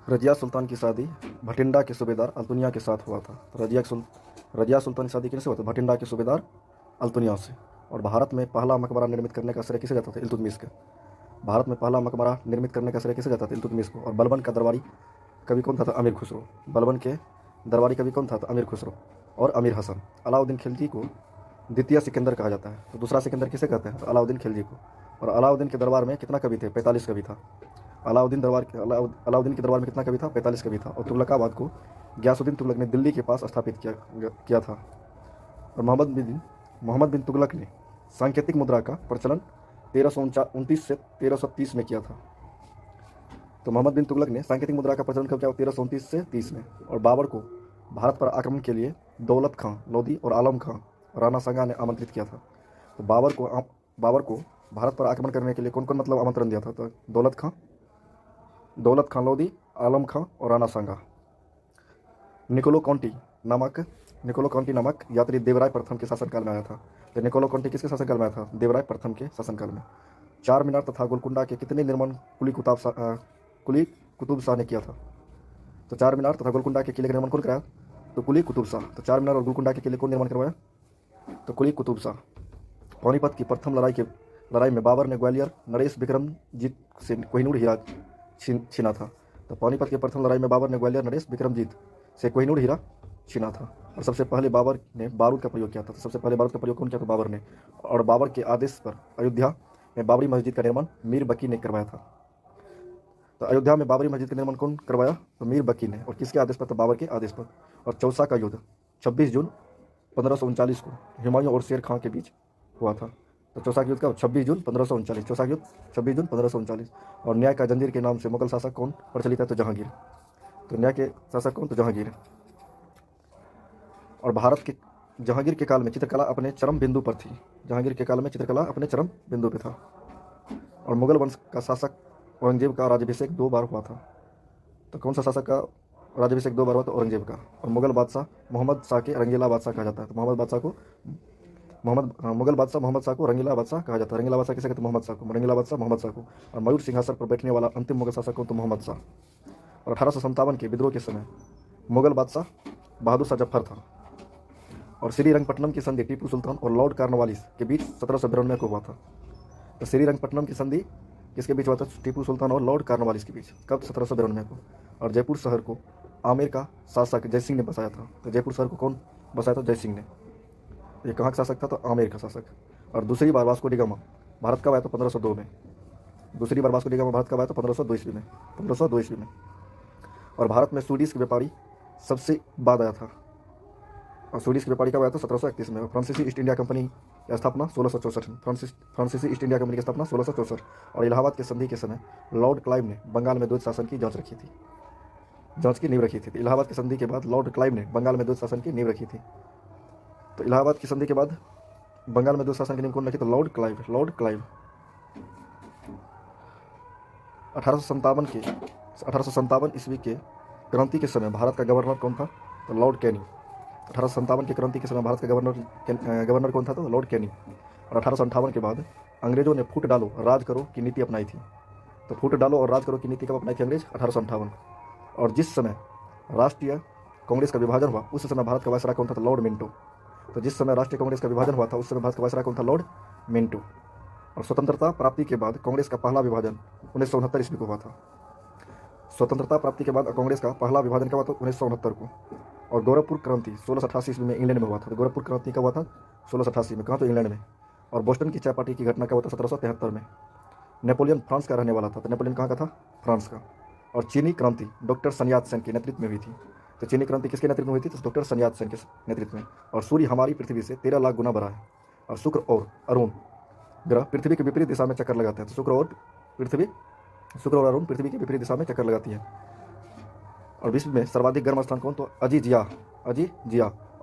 रजिया सुल्तान की शादी भटिंडा के सूबेदार अल्तुनिया के साथ हुआ था। रजिया सुल्तान की शादी किससे हुआ था? भटिंडा के सूबेदार अल्तुनिया से। और भारत में पहला मकबरा निर्मित करने का श्रेय किसे जाता था? इल्तुतमिश के। भारत में पहला मकबरा निर्मित करने का श्रेय किसे जाता था? इल्तुतमिश को। और बलबन का दरबारी कवि कौन था? अमीर खुसरो। बलबन के दरबारी कवि कौन था? अमीर खुसरो और अमीर हसन। अलाउद्दीन खिलजी को द्वितीय सिकंदर कहा जाता है। तो दूसरा सिकंदर किसे कहते हैं? तो अलाउद्दीन खिलजी को। और अलाउद्दीन के दरबार में कितना कवि थे? 45 कवि था। अलाउद्दीन के दरबार में कितना कवि था? 45 कवि था। और तुगलकाबाद को गयासुद्दीन तुगलक ने दिल्ली के पास स्थापित किया था। और मोहम्मद बिन तुगलक ने सांकेतिक मुद्रा का प्रचलन 1329 से 1330 में किया था। तो मोहम्मद बिन तुगलक ने सांकेतिक मुद्रा का प्रचलन कब किया? 1329 से 30 में। और बाबर को भारत पर आक्रमण के लिए दौलत खां लोधी और आलम खां राणा सांगा ने आमंत्रित किया था। तो बाबर को भारत पर आक्रमण करने के लिए कौन कौन मतलब आमंत्रण दिया था? तो दौलत खां लोधी, आलम खां और राणा सांगा। निकोलो कॉन्टी नामक यात्री देवराय प्रथम के शासनकाल में आया था। तो निकोलो कॉन्टी किसके शासनकाल में आया था? देवराय प्रथम के शासनकाल में। चार मीनार तथा गोलकुंडा के कितने निर्माण कुली कुतुब शाह ने किया था? तो चार मीनार तथा गोलकुंडा के किले का निर्माण कौन कराया? तो कुली कुतुब शाह। तो चार मीनार और गोलकुंडा के किले कौन निर्माण करवाया? तो कुली कुतुब शाह। पानीपत की प्रथम लड़ाई में बाबर ने ग्वालियर नरेश विक्रमजीत से कोहिनूर हीरा छीना था। तो पानीपत की प्रथम लड़ाई में बाबर ने ग्वालियर नरेश विक्रमजीत से कोहिनूर हीरा छीना था। और सबसे पहले बाबर ने बारूद का प्रयोग किया था। तो सबसे पहले बारूद का प्रयोग कौन किया था? बाबर ने। और बाबर के आदेश पर अयोध्या में बाबरी मस्जिद का निर्माण मीर बकी ने करवाया था। तो अयोध्या में बाबरी मस्जिद का निर्माण कौन करवाया? तो मीर बकी ने। और किसके आदेश पर? तो बाबर के आदेश पर। और चौसा का युद्ध 26 जून 1539 को हुमायूं और शेर खां के बीच हुआ था। तो चौसा का युद्ध का 26 जून 1539। चौसा का युद्ध 26 जून 1539। और न्याय का जंजीर के नाम से मुगल शासक कौन प्रचलित है? तो जहांगीर। तो न्याय के शासक कौन? तो जहांगीर। और भारत के जहांगीर के काल में चित्रकला अपने चरम बिंदु पर थी। जहांगीर के काल में चित्रकला अपने चरम बिंदु पर था। और मुगल वंश का शासक औरंगजेब का राज्याभिषेक 2 बार हुआ था। तो कौन सा शासक का राज्याभिषेक 2 बार हुआ? तो औरंगजेब का। और मुगल बादशाह मोहम्मद शाह के रंगीला बादशाह कहा जाता है। तो मुगल बादशाह को रंगीला बादशाह कहा जाता है। रंगीला बादशाह किसे कहते हैं? मोहम्मद शाह को। रंगीला बादशाह मोहम्मद शाह को। और मयूर सिंहासन पर बैठने वाला अंतिम मुगल शासक कौन? तो मोहम्मद शाह। और 1857 के विद्रोह के समय मुगल बादशाह बहादुर शाह जफर था। और श्रीरंगपट्टनम की संधि टीपू सुल्तान और लॉर्ड कॉर्नवालिस के बीच 1792 को हुआ था। तो श्रीरंगपट्टनम की संधि किसके बीच हुआ था? टीपू सुल्तान और लॉर्ड कॉर्नवालिस के बीच। कब? 1792 को। और जयपुर शहर को आमेर का शासक जयसिंह ने बसाया था। तो जयपुर शहर को कौन बसाया था? जयसिंह ने। ये कहाँ का शासक था? तो आमेर का शासक। और दूसरी बार वास्को डी गामा भारत कब आया? तो 1502 में। दूसरी बार वास्को डी गामा भारत कब आया? तो 1502 ईस्वी में। 1502 ईस्वी में। और भारत में स्वीडिश के व्यापारी सबसे बाद आया था। और स्वीडिश के व्यापारी कब आया था? 1731 में। और फ्रांसीसी ईस्ट इंडिया कंपनी की स्थापना 1664 में। फ्रांसीसी ईस्ट इंडिया कंपनी की स्थापना 1664। और इलाहाबाद के संधि के समय लॉर्ड क्लाइव ने बंगाल में द्वैत शासन की जांच की नींव रखी थी। इलाहाबाद की संधि के बाद लॉर्ड क्लाइव ने बंगाल में द्वैत शासन की नींव रखी थी। तो इलाहाबाद की संधि के बाद बंगाल में द्वैत शासन की नींव कौन रखी? तो लॉर्ड क्लाइव। 1857 ईस्वी के क्रांति के समय भारत का गवर्नर कौन था? तो लॉर्ड कैनिंग। 1857 की क्रांति के समय भारत का गवर्नर कौन था? तो लॉर्ड कैनिंग। और 1858 के बाद अंग्रेजों ने फूट डालो राज करो की नीति अपनाई थी। तो फूट डालो और राज करो की नीति कब अपनाई थी अंग्रेज? 1858। और जिस समय राष्ट्रीय कांग्रेस का विभाजन हुआ उस समय भारत का वायसराय कौन था? तो लॉर्ड मिंटो। तो जिस समय राष्ट्रीय कांग्रेस का विभाजन हुआ था उस समय भारत का वायसराय कौन था? Lord Minto. और स्वतंत्रता प्राप्ति के बाद कांग्रेस का पहला विभाजन 1969 ईस्वी को हुआ था। स्वतंत्रता प्राप्ति के बाद कांग्रेस का पहला विभाजन कब हुआ था? 1969 को। और गोरखपुर क्रांति 1688 ईस्वी में इंग्लैंड में हुआ था। तो गोरखपुर क्रांति कब हुआ था? 1688 में। कहाँ? तो इंग्लैंड में। और बोस्टन की चाय पार्टी की घटना कब हुआ था? 1773 में। नेपोलियन फ्रांस का रहने वाला था। तो नेपोलियन कहाँ का था? फ्रांस का। और चीनी क्रांति डॉक्टर sun यat-sen के नेतृत्व में हुई थी। तो चीनी क्रांति किसके नेतृत्व में हुई थी? तो डॉक्टर sun यat-sen के नेतृत्व में। और सूर्य हमारी पृथ्वी से 13 लाख गुना बड़ा है। और शुक्र और अरुण ग्रह पृथ्वी के विपरीत दिशा में चक्कर लगाते हैं। तो शुक्र और अरुण पृथ्वी की विपरीत दिशा में चक्कर लगाती है। और विश्व में सर्वाधिक गर्म स्थान कौन? तो अजीजिया।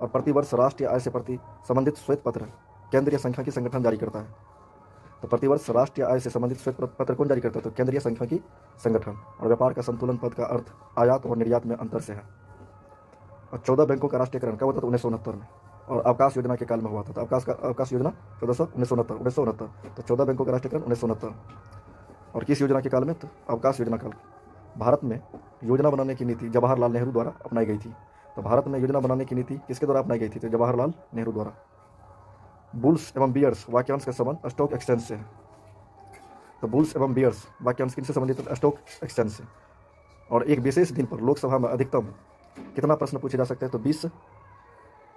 और प्रतिवर्ष राष्ट्रीय आय से संबंधित श्वेत पत्र केंद्रीय सांख्यिकी संगठन जारी करता है। तो प्रतिवर्ष राष्ट्रीय आय से संबंधित श्वेत पत्र कौन जारी करता है? तो केंद्रीय सांख्यिकी संगठन। और व्यापार का संतुलन पद का अर्थ आयात और निर्यात में अंतर से है। और 14 बैंकों का राष्ट्रीयकरण कब हुआ था? तो 1969 में। और अवकाश योजना के काल में हुआ था। तो अवकाश योजना 1969। तो 14 बैंकों का राष्ट्रीयकरण 1969। और किस योजना के काल में? तो अवकाश योजना काल भारत में योजना बनाने की नीति जवाहरलाल नेहरू द्वारा अपनाई गई थी। तो भारत में योजना बनाने की नीति किसके द्वारा अपनाई गई थी? तो जवाहरलाल नेहरू द्वारा। बुल्स एवं बियर्स वाक्यांश का संबंध स्टॉक एक्सचेंज से है। तो बुल्स एवं बियर्स वाक्यांश किनसे संबंधित है? स्टॉक एक्सचेंज से। और एक विशेष दिन पर लोकसभा में अधिकतम कितना प्रश्न पूछे जा सकते हैं? तो 20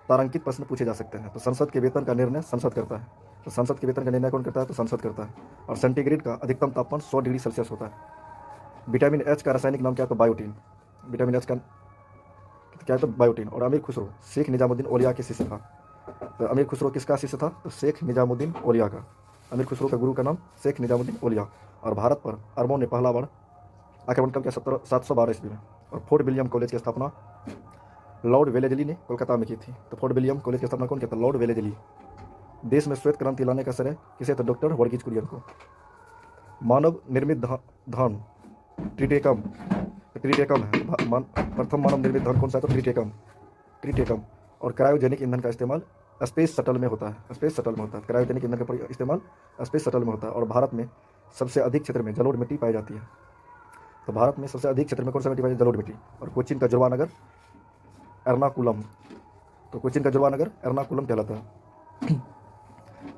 तारांकित प्रश्न पूछे जा सकते हैं। तो संसद के वेतन का निर्णय संसद करता है। तो संसद के वेतन का निर्णय कौन करता है? तो संसद करता है। और सेंटीग्रेड का अधिकतम तापमान 100 डिग्री सेल्सियस होता है। विटामिन एच का रासायनिक नाम क्या है? तो बायोटीन। विटामिन एच का क्या है? तो बायोटीन। और अमीर खुसरो शेख निजामुद्दीन औलिया के शिष्य था। तो अमीर खुसरो किसका शिष्य था? तो शेख निजामुद्दीन औलिया का। अमीर खुसरो का गुरु का नाम शेख निजामुद्दीन औलिया। और भारत पर अरबों ने पहला बार आक्रमण कब किया? 712 ईस्वी में। और फोर्ट विलियम कॉलेज की स्थापना लॉर्ड वेलेजली ने कोलकाता में की थी। तो फोर्ट विलियम कॉलेज की स्थापना कौन किया था? Lord Wellesley. देश में श्वेत क्रांति लाने का श्रेय किसे? तो डॉक्टर वर्गीज कुरियन को। मानव निर्मित धन ट्रिटेकम है। प्रथम मानव निर्मित धन कौन सा है? तो ट्रिटेकम। और क्रायोजेनिक ईंधन का इस्तेमाल स्पेस शटल में होता है। क्रायोजेनिक ईंधन का इस्तेमाल स्पेस शटल में होता है। और भारत में सबसे अधिक क्षेत्र में जलोढ़ मिट्टी पाई जाती है। तो भारत में सबसे अधिक क्षेत्र में कौन सा मिट्टी पाई जाती है? जलोढ़ मिट्टी। और कोचीन का जुड़वा नगर एर्नाकुलम। तो कोचीन का जुड़वा नगर एर्नाकुलम कहलाता है।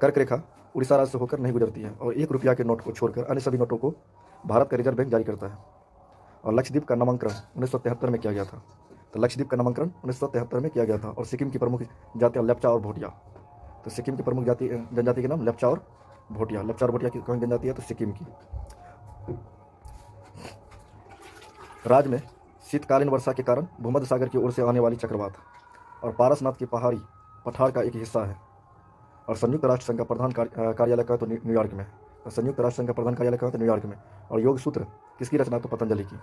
कर्क रेखा उड़ीसा राज्य से होकर नहीं गुजरती है। और 1 रुपया के नोट को छोड़कर अन्य सभी नोटों को भारत का रिजर्व बैंक जारी करता है। और लक्षद्वीप का नामकरण 1973 में किया गया था। तो लक्षद्वीप का नामकरण 1973 में किया गया था। और सिक्किम की प्रमुख जातियाँ लेप्चा और भोटिया। तो सिक्किम की प्रमुख जनजाति के नाम लेप्चा और भोटिया। लेप्चा और भोटिया की कौन जनजाति है? तो सिक्किम की। राज्य में शीतकालीन वर्षा के कारण भूमध्य सागर की ओर से आने वाली चक्रवात और पारसनाथ की पहाड़ी पठार का एक हिस्सा है। और संयुक्त राष्ट्र संघ का प्रधान कार्यालय का तो न्यूयॉर्क में। तो संयुक्त राष्ट्र संघ का प्रधान कार्यालय का तो न्यूयॉर्क में। और योग सूत्र किसकी रचना? तो पतंजलि की।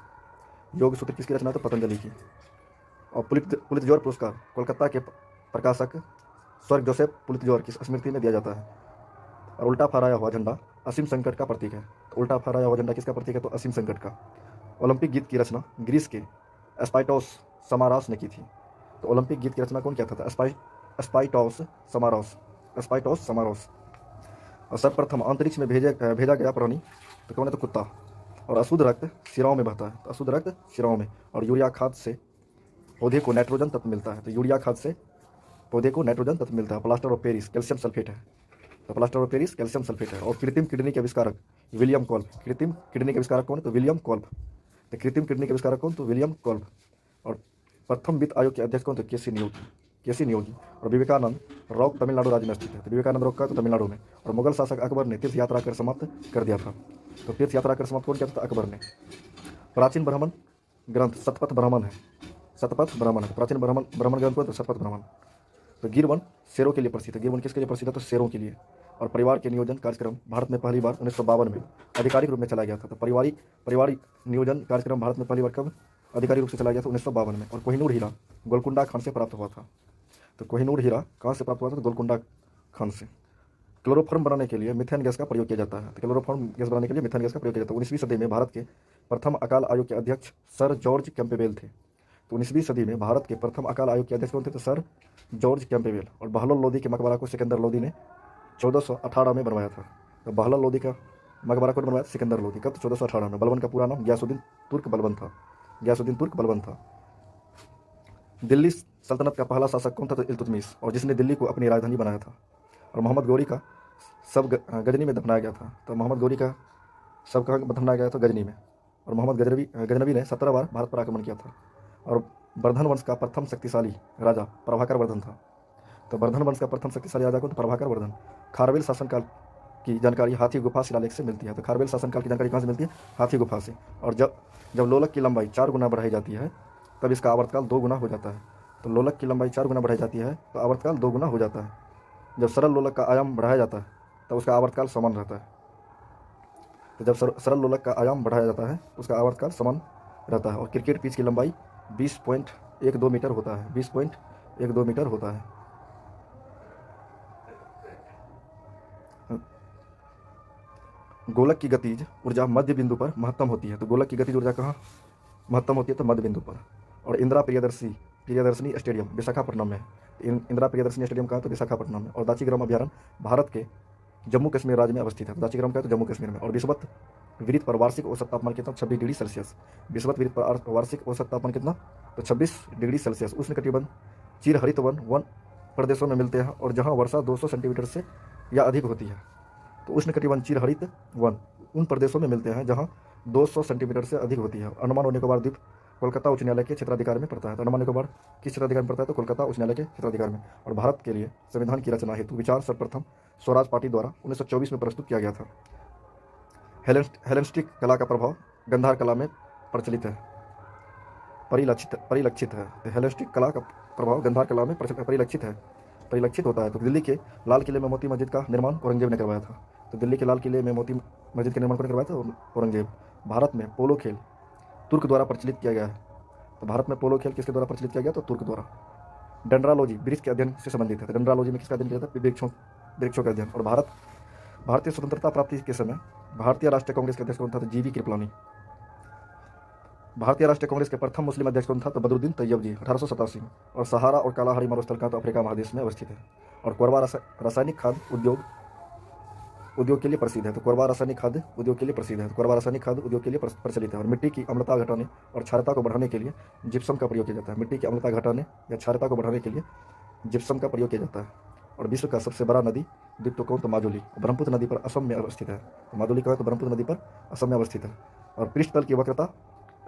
योग सूत्र किसकी रचना? तो पतंजलि की। और पुलित्जोर पुरस्कार कोलकाता के प्रकाशक स्वर्ग जोसेफ पुलित्जोर की स्मृति में दिया जाता है। और उल्टा फहराया हुआ झंडा असीम संकट का प्रतीक है। तो उल्टा फहराया हुआ झंडा किसका प्रतीक है? तो असीम संकट का। ओलंपिक गीत की रचना ग्रीस के एस्पाइटोस समारास ने की थी। तो ओलंपिक गीत की रचना कौन किया था? एस्पाइटोस समारोस। और सर्वप्रथम अंतरिक्ष में भेजा गया प्राणी तो कौन है? तो कुत्ता। और अशुद्ध रक्त शिराओं में बहता है। तो अशुद्ध रक्त शिराओं में। और यूरिया खाद से पौधे को नाइट्रोजन तत्व मिलता है। तो यूरिया खाद से पौधे को नाइट्रोजन तत्व मिलता है। Plaster of Paris calcium sulphate है। तो plaster of Paris calcium sulphate है। और कृत्रिम किडनी के आविष्कारक विलियम कॉल्फ। कृत्रिम किडनी के आविष्कारक कौन है? तो विलियम कॉल्फ। तो कृत्रिम किडनी के आविष्कारक कौन? तो विलियम कॉल्फ। और प्रथम वित्त आयोग के अध्यक्ष कौन? तो केसी नियोगी। और विवेकानंद रॉक तमिलनाडु राज्य में स्थित है। तो विवेकानंद रॉक का तो तमिलनाडु में। और मुगल शासक अकबर ने तीर्थ यात्रा कर समाप्त कर दिया था। तो तीर्थ यात्रा कर समाप्त कौन किया था? अकबर ने। प्राचीन ब्राह्मण ग्रंथ शतपथ ब्राह्मण है। प्राचीन ब्राह्मण ग्रंथ कौन? तो शतपथ ब्राह्मण। तो गिर वन शेरों के लिए प्रसिद्ध है। गिर वन किसके लिए प्रसिद्ध है? तो शेरों के लिए। और परिवार के नियोजन कार्यक्रम भारत में पहली बार 1952 में आधिकारिक रूप में चलाया गया था। तो परिवारिक नियोजन कार्यक्रम भारत में पहली बार कब आधिकारिक रूप से चलाया गया था? 1952 में। और कोहिनूर हीरा गोलकुंडा खान से प्राप्त हुआ था। तो कोहिनूर हीरा कहाँ से प्राप्त हुआ था? तो गोलकुंडा खान से। क्लोरोफॉर्म बनाने के लिए मिथेन गैस का प्रयोग किया जाता है। तो क्लोरोफॉर्म गैस बनाने के लिए मिथेन गैस का प्रयोग किया जाता है। 19वीं सदी में भारत के प्रथम अकाल आयोग के अध्यक्ष सर जॉर्ज कैंपेबेल थे। तो 19वीं सदी में भारत के प्रथम अकाल आयोग के अध्यक्ष कौन थे? तो सर जॉर्ज कैंपेबेल। और बहलोल लोदी के मकबरा को सिकंदर लोदी ने 1418 में बनवाया था। तो बहलोल लोदी का मकबरा को बनवाया सिकंदर लोदी कब? 1418 में। बलबन का पूरा नाम गयासुद्दीन तुर्क बलबन था। दिल्ली सल्तनत का पहला शासक कौन था? तो इल्तुतमिश। और जिसने दिल्ली को अपनी राजधानी बनाया था। और मोहम्मद गौरी का सब गजनी में दफनाया गया था। तो मोहम्मद गौरी का सब कहाँ दफनाया गया था? गजनी में। और मोहम्मद गजनवी ने 17 बार भारत पर आक्रमण किया था। और वर्धन वंश का प्रथम शक्तिशाली राजा प्रभाकर वर्धन था। तो वर्धन वंश का प्रथम शक्तिशाली राजा कौन? तो प्रभाकर वर्धन। खारवेल शासनकाल की जानकारी हाथी गुफा शिलालेख से मिलती है। तो खारवेल शासनकाल की जानकारी कहाँ से मिलती है? हाथी गुफा से। और जब लोलक की लंबाई 4 गुना बढ़ाई जाती है तब इसका आवर्तकाल 2 गुना हो जाता है। तो लोलक की लंबाई 4 गुना बढ़ाई जाती है तो आवर्तकाल 2 गुना हो जाता है। जब सरल लोलक का आयाम बढ़ाया जाता है तब उसका आवर्तकाल समान रहता है। तो जब सरल लोलक का आयाम बढ़ाया जाता है तो उसका आवर्तकाल समान रहता है। और क्रिकेट पिच की लंबाई 20.12 मीटर होता है। 20.12 मीटर होता है। गोलक की गतिज ऊर्जा मध्य बिंदु पर महत्तम होती है। तो गोलक की गतिज ऊर्जा कहाँ महत्तम होती है? तो मध्य बिंदु पर। और इंदिरा प्रियदर्शनी स्टेडियम विशाखापट्टनम में। इंदिरा प्रियदर्शनी स्टेडियम कहाँ? तो विशाखापट्टनम में। और दाचीग्राम अभ्यारण्य भारत के जम्मू कश्मीर राज्य में अवस्थित है। दाचीग्राम का तो जम्मू कश्मीर में। और वृत्त पर वार्षिक औसत तापमान कितना? 26 डिग्री सेल्सियस। विषुवत वृत्त पर वार्षिक औसत तापमान कितना? तो 26 डिग्री सेल्सियस। उष्णकटिबंध चिरहरित वन प्रदेशों में मिलते हैं और जहाँ वर्षा 200 सेंटीमीटर से या अधिक होती है। तो उष्णकटिबंध चिरहरित वन उन प्रदेशों में मिलते हैं जहाँ 200 सेंटीमीटर से अधिक होती है। अंडमान और निकोबार द्वीप कोलकाता उच्च न्यायालय के क्षेत्राधिकार में पड़ता है। तो अंडमान निकोबार किस क्षेत्राधिकार में पड़ता है? तो कोलकाता उच्च न्यायालय के क्षेत्राधिकार में। और भारत के लिए संविधान की रचना हेतु विचार सर्वप्रथम स्वराज पार्टी द्वारा 1924 में प्रस्तुत किया गया था। हेलेनिस्टिक कला का प्रभाव गंधार कला में प्रचलित है, परिलक्षित है। हेलेनिस्टिक कला का प्रभाव गंधार कला में परिलक्षित होता है। तो दिल्ली के लाल किले में मोती मस्जिद का निर्माण औरंगजेब ने करवाया था। तो दिल्ली के लाल किले में मोती मस्जिद का निर्माण कौन करवाया था? औरंगजेब। भारत में पोलो खेल तुर्क द्वारा प्रचलित किया गया है। तो भारत में पोलो खेल किसके द्वारा प्रचलित किया गया? तो तुर्क द्वारा। डेंड्रालॉजी वृक्ष के अध्ययन से संबंधित है। डेंड्रालॉजी में किसका अध्ययन किया था? वृक्षों का अध्ययन। और भारतीय स्वतंत्रता प्राप्ति के समय भारतीय राष्ट्रीय कांग्रेस के अध्यक्ष कौन था? तो जीवी कृपलानी। भारतीय राष्ट्रीय कांग्रेस के प्रथम मुस्लिम अध्यक्ष कौन था? तो बदरुद्दीन तैयब जी, 1887 में। और सहारा और कालाहारी मरुस्थल का तो अफ्रीका महादेश में अवस्थित है। और कोरबा रासायनिक खाद उद्योग के लिए प्रसिद्ध है। तो कोरबा रासायनिक खाद उद्योग के लिए प्रसिद्ध है। कोरबा रासायनिक खाद उद्योग के लिए प्रचलित है। और मिट्टी की अम्लता घटाने और क्षारता को बढ़ाने के लिए जिप्सम का प्रयोग किया जाता है। मिट्टी की अम्लता घटाने या क्षारता को बढ़ाने के लिए जिप्सम का प्रयोग किया जाता है। और विश्व का सबसे बड़ा नदी द्वीप तो कौन? तो माजुली। ब्रह्मपुत्र नदी पर असम में अवस्थित है। तो माजुली कहाँ है? तो ब्रह्मपुत्र नदी पर असम में अवस्थित है। और पृष्ठतल की वक्रता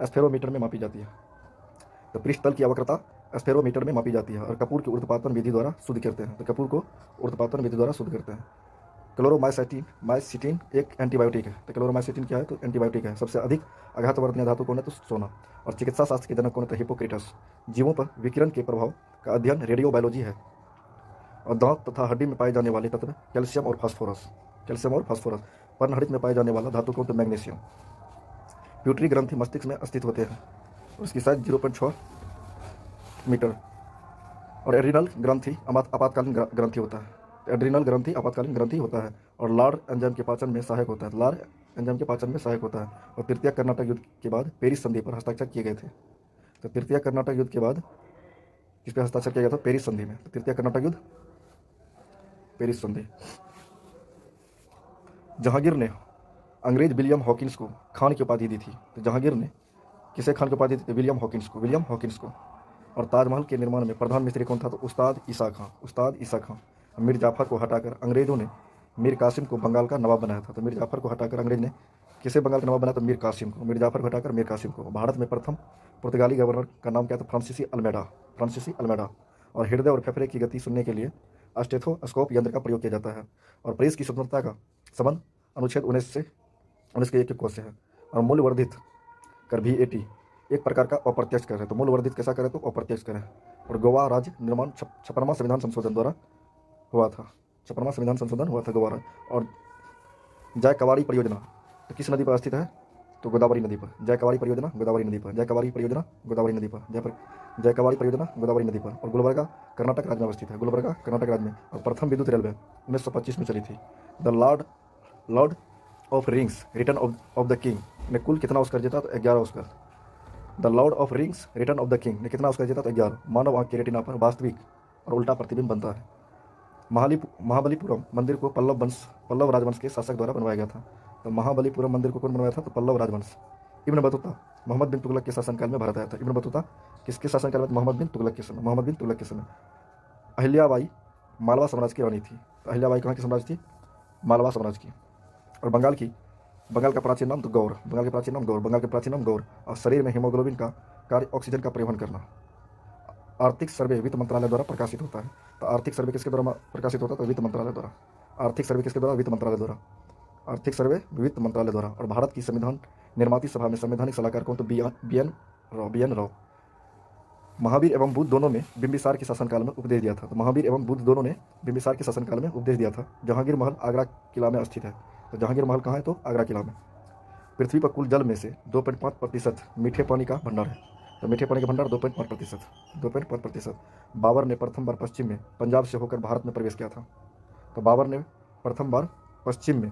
स्फेरोमीटर में मापी जाती है। तो पृष्ठतल की वक्रता स्फेरोमीटर में मापी जाती है। और कपूर की ऊर्ध्वपातन विधि द्वारा शुद्ध करते हैं। तो कपूर को ऊर्ध्वपातन विधि द्वारा शुद्ध करते हैं। क्लोरोमाइसिटिन एक एंटीबायोटिक है। तो क्लोरोमाइसिटिन क्या है? तो एंटीबायोटिक है। सबसे अधिक आघातवर्धनीय धातु कौन है? तो सोना। और चिकित्सा शास्त्र के जनक कौन है? तो हिप्पोक्रेटस। जीवों पर विकिरण के प्रभाव का अध्ययन रेडियोबायोलॉजी है। और दांत तथा हड्डी में पाए जाने वाले तत्व कैल्शियम और फास्फोरस। पर्णहरित में पाए जाने वाला धातु कौन? तो मैग्नीशियम। प्यूटरी ग्रंथि मस्तिष्क में स्थित होते हैं। उसकी साइज 0.6 मीटर। और एड्रिनल ग्रंथि आपातकालीन ग्रंथि होता है। एड्रिनल ग्रंथि आपातकालीन ग्रंथि होता है और लार एंजाइम के पाचन में सहायक होता है। और तृतीय कर्नाटक युद्ध के बाद पेरिस संधि पर हस्ताक्षर किए गए थे। तो तृतीय कर्नाटक युद्ध के बाद किस पे हस्ताक्षर किया गया था? पेरिस संधि में। तो तृतीय कर्नाटक युद्ध, पेरिस संधि। जहांगीर ने अंग्रेज विलियम हॉकिंस को खान की उपाधि दी थी। तो जहांगीर ने किसे खान की उपाधि दी थी? विलियम हॉकिंस को। और ताजमहल के निर्माण में प्रधान मिस्त्री कौन था? तो उस्ताद ईसा खां। मीर जाफर को हटाकर अंग्रेजों ने मीर कासिम को बंगाल का नवाब बनाया था। तो मीर जाफर को हटाकर अंग्रेज ने किसे बंगाल का नवाब बनाया? तो मीर कासिम को। मीर जाफर को हटाकर मीर कासिम को। भारत में प्रथम पुर्तगाली गवर्नर का नाम क्या था? फ्रांसीसी अल्मेडा। और हृदय और फेफड़े की गति सुनने के लिए स्टेथोस्कोप यंत्र का प्रयोग किया जाता है। और प्रेस की स्वतंत्रता का संबंध अनुच्छेद 19 के 1 से है। और मूल्यवर्धित कर VAT एक प्रकार का अप्रत्यक्ष कर है। तो मूल्यवर्धित कैसा करे? तो अप्रत्यक्ष कर है। और गोवा राज्य निर्माण 56वां संविधान संशोधन द्वारा हुआ था। 56वां संविधान संशोधन हुआ था गोवा। और जायकवाड़ी परियोजना तो किस नदी पर स्थित है? तो गोदावरी नदी पर। जायकवाड़ी परियोजना गोदावरी नदी पर। जायकवाड़ी परियोजना गोदावरी नदी पर। और गुलबर्गा कर्नाटक राज्य में अवस्थित है। और प्रथम विद्युत रेलवे 1925 में चली थी। The Lord of rings return of the king ने कुल कितना ऑस्कर जीता? तो 11 Oscar. The Lord of rings return of the king ने कितना ऑस्कर जीता? तो 11। मानव आंख की रेटिना पर वास्तविक और उल्टा प्रतिबिंब बनता है। महाबलीपुरम मंदिर को पल्लव राजवंश के शासक द्वारा बनवाया गया था। तो महाबलीपुरम मंदिर को कौन बनवाया था? तो पल्लव राजवंश। इब्न बतूता मोहम्मद बिन तुगलक के शासनकाल में भारत आया था। इब्न बतूता किसके शासनकाल में? मोहम्मद बिन तुगलक के समय। अहिल्याबाई मालवा साम्राज्य की रानी थी। तो अहिल्याबाई कहाँ की साम्राज्य थी? मालवा साम्राज्य की। और बंगाल का प्राचीन नाम तो गौर। बंगाल के प्राचीन नाम गौर। और शरीर में हीमोग्लोबिन का कार्य ऑक्सीजन का परिवहन करना। आर्थिक सर्वे वित्त मंत्रालय द्वारा प्रकाशित होता है। तो आर्थिक सर्वे किसके द्वारा प्रकाशित होता है? तो वित्त मंत्रालय द्वारा। आर्थिक सर्वे किसके द्वारा? वित्त मंत्रालय द्वारा। और भारत की संविधान निर्माती सभा में संवैधानिक सलाहकार कौन? तो BN राव। महावीर एवं बुद्ध दोनों ने बिंबिसार के शासनकाल में उपदेश दिया था। तो महावीर एवं बुद्ध दोनों ने बिंबिसार के शासनकाल में उपदेश दिया था। जहांगीर महल आगरा किला में स्थित है। तो जहांगीर महल कहाँ है? तो आगरा किला में। पृथ्वी पर कुल जल में से 2.5% मीठे पानी का भंडार है। तो मीठे पानी का भंडार 2.5%। बाबर ने प्रथम बार पश्चिम में पंजाब से होकर भारत में प्रवेश किया था। तो बाबर ने प्रथम बार पश्चिम में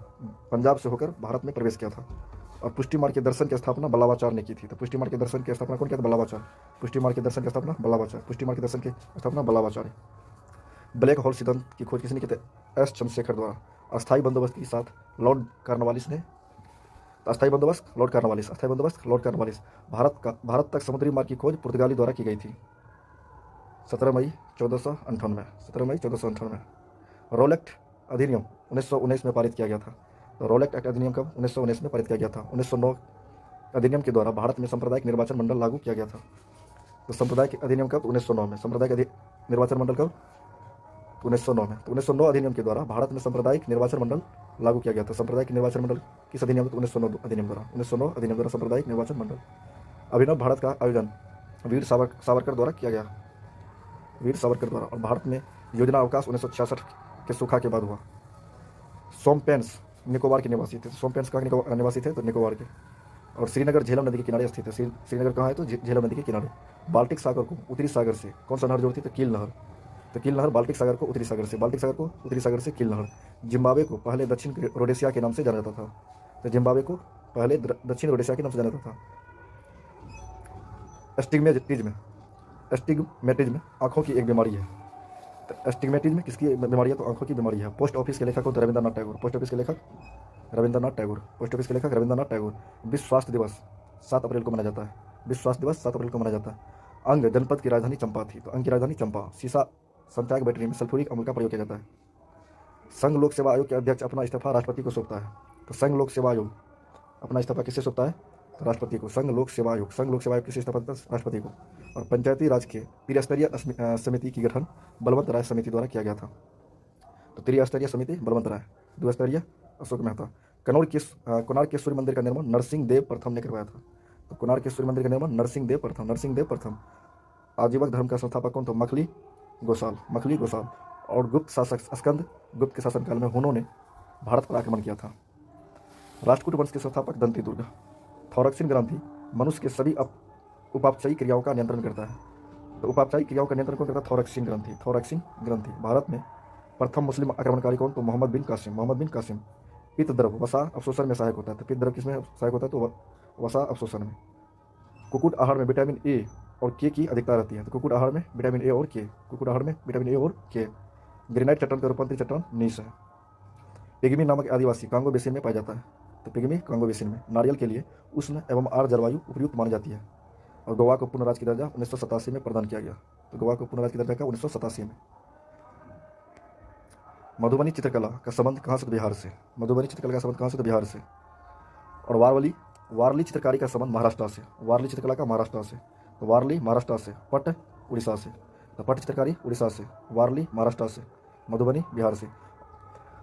पंजाब से होकर भारत में प्रवेश किया था। और पुष्टि मार्ग के दर्शन की स्थापना बल्लावाचार्य ने की थी। तो पुष्टि मार्ग के दर्शन की स्थापना कौन किया था? बल्लावाचार्य। पुष्टि मार्ग के दर्शन की स्थापना बल्लावाचार्य। ब्लैक होल सिद्धांत की खोज किसने की थी? S चंद्रशेखर द्वारा। अस्थायी बंदोबस्त के साथ लॉर्ड कॉर्नवालिस ने। तो अस्थायी बंदोबस्त लॉर्ड कॉर्नवालिस, अस्थायी बंदोबस्त लॉर्ड कॉर्नवालिस। भारत तक समुद्री मार्ग की खोज पुर्तगाली द्वारा की गई थी, 17 मई 1498, 17 मई 1498। रोलेक्ट अधिनियम 1919 में पारित किया गया था। तो रोलेक्ट एक्ट अधिनियम कब 1919 में पारित किया गया था। 1909 अधिनियम के द्वारा भारत में सांप्रदायिक निर्वाचन मंडल लागू किया गया था। तो सांप्रदायिक अधिनियम कब 1909 में, सांप्रदायिक निर्वाचन मंडल कब 1909 में। तो 1909 अधिनियम के द्वारा भारत में सांप्रदायिक निर्वाचन मंडल लागू किया गया था। सांप्रदायिक निर्वाचन मंडल किस अधिनियम, 1909 अधिनियम द्वारा, 1909 अधिनियम द्वारा सांप्रदायिक निर्वाचन मंडल। अभिनव भारत का आयोजन वीर सावरकर द्वारा किया गया, वीर सावरकर द्वारा। और भारत में योजना अवकाश 1966 के सूखा के बाद हुआ। सोमपेंस निकोबार के निवासी थे। सोमपेंस कहाँ के निवासी थे, तो निकोबार के। और श्रीनगर झेलम नदी के किनारे स्थित है। श्रीनगर कहाँ है, तो झेलम नदी के किनारे। बाल्टिक सागर को उत्तरी सागर से कौन सा नहर जोड़ती है, तो कील नहर। तो कील नहर बाल्टिक सागर को उत्तरी सागर से, बाल्टिक सागर को उत्तरी सागर से कील नहर। जिम्बाब्वे को पहले दक्षिण रोडेशिया के नाम से जाना जाता था। तो जिम्बाब्वे को पहले दक्षिण रोडेशिया के नाम से जाना जाता था। एस्टिग्मेटिज्म, एस्टिग्मेटिज्म आंखों की एक बीमारी है। तो एस्टिग्मेटिज्म किसकी बीमारी है, तो आंखों की बीमारी है। पोस्ट ऑफिस के लेखक कौन, तो रविंद्रनाथ टैगोर। पोस्ट ऑफिस के लेखक रविंद्रनाथ टैगोर, पोस्ट ऑफिस के लेखक रविंद्रनाथ टैगोर। विश्व स्वास्थ्य दिवस 7 अप्रैल को मनाया जाता है। विश्व स्वास्थ्य दिवस 7 अप्रैल को मनाया जाता है। अंग जनपद की राजधानी चंपा थी। तो अंग की राजधानी चंपा। सीसा संचायक बैटरी में सल्फ्यूरिक अम्ल का प्रयोग किया जाता है। संघ लोक सेवा आयोग के अध्यक्ष अपना इस्तीफा राष्ट्रपति को सौंपता है। तो संघ लोक सेवा आयोग अपना इस्तीफा किससे सौंपता है, तो राष्ट्रपति को। संघ लोक सेवा आयोग, संघ लोक सेवा आयोग किससे इस्तीफा देता है, राष्ट्रपति को। और पंचायती राज के त्रिस्तरीय समिति की गठन बलवंत राय समिति द्वारा किया गया था। तो त्रिस्तरीय समिति बलवंत राय, द्विस्तरीय अशोक मेहता। कोणार्क के सूर्य मंदिर का निर्माण नरसिंह देव प्रथम ने करवाया था। तो कोणार्क के सूर्य मंदिर का निर्माण नरसिंह देव प्रथम। आजीवक धर्म का संस्थापक कौन, तो मखली गोसाल। और गुप्त शासक स्कंद गुप्त के शासनकाल में हुनों ने भारत पर आक्रमण किया था। राष्ट्रकूट वंश के संस्थापक दंतीदुर्ग। थॉरक्सिन ग्रंथि मनुष्य के सभी उपापचयी क्रियाओं का नियंत्रण करता है। तो उपापचयी क्रियाओं का नियंत्रण कौन करता है, थॉरक्सिन ग्रंथि। भारत में प्रथम मुस्लिम आक्रमणकारी कौन, तो मोहम्मद बिन कासिम। पित्त द्रव वसा अवशोषण में सहायक होता है। तो पित्त द्रव किसमें सहायक होता है, तो वसा अवशोषण में। कुक्कुट आहार में विटामिन ए और के की अधिकता रहती है। तो कुक्कुट आहार में विटामिन ए और के। ग्रेनाइट चट्टान का रूपांतरित चट्टान नीस है। पिग्मी नामक आदिवासी कांगो बेसिन में पाया जाता है। तो पिग्मी कांगो बेसिन में। नारियल के लिए उष्ण एवं आर्द्र जलवायु उपयुक्त मानी जाती है। और गोवा को पूर्ण राज्य की दर्जा 1987 में प्रदान किया गया। तो गोवा को पूर्ण राज्य की दर्जा का 1987 में। मधुबनी चित्रकला का संबंध कहाँ से, तो बिहार से। मधुबनी चित्रकला का संबंध कहाँ से, तो बिहार से। और वारली चित्रकारी का संबंध महाराष्ट्र से। वारली चित्रकला का महाराष्ट्र से। तो वारली महाराष्ट्र से, पट उड़ीसा से। तो पट चित्रकारी उड़ीसा से, वारली महाराष्ट्र से, मधुबनी बिहार से।